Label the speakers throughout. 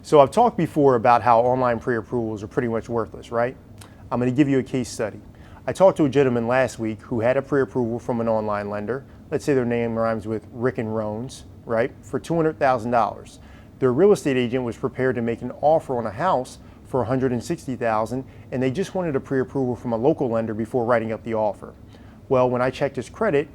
Speaker 1: So I've talked before about how online pre-approvals are pretty much worthless, right? I'm going to give you a case study. I talked to a gentleman last week who had a pre-approval from an online lender. Let's say their name rhymes with Rick and Rones, right? For $200,000. Their real estate agent was prepared to make an offer on a house for $160,000, and they just wanted a pre-approval from a local lender before writing up the offer. Well, when I checked his credit,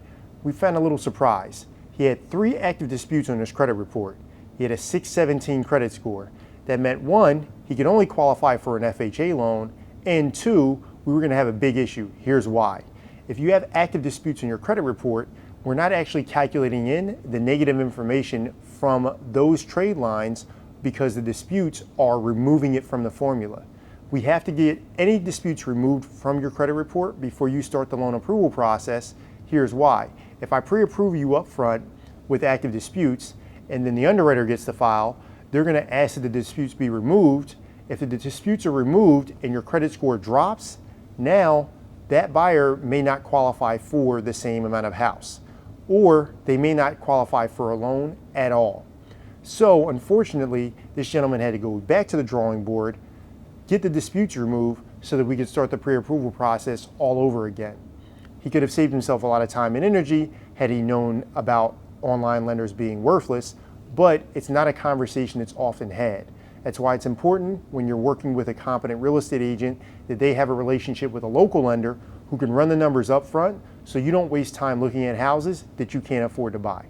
Speaker 1: we found a little surprise. He had 3 active disputes on his credit report. He had a 617 credit score. That meant 1, he could only qualify for an FHA loan, and 2, we were going to have a big issue. Here's why. If you have active disputes in your credit report, we're not actually calculating in the negative information from those trade lines because the disputes are removing it from the formula. We have to get any disputes removed from your credit report before you start the loan approval process. Here's why. If I pre-approve you up front with active disputes, and then the underwriter gets the file, they're going to ask that the disputes be removed. If the disputes are removed and your credit score drops, now that buyer may not qualify for the same amount of house, or they may not qualify for a loan at all. So unfortunately, this gentleman had to go back to the drawing board, get the disputes removed so that we could start the pre-approval process all over again. He could have saved himself a lot of time and energy had he known about online lenders being worthless, but it's not a conversation that's often had. That's why it's important when you're working with a competent real estate agent that they have a relationship with a local lender who can run the numbers up front so you don't waste time looking at houses that you can't afford to buy.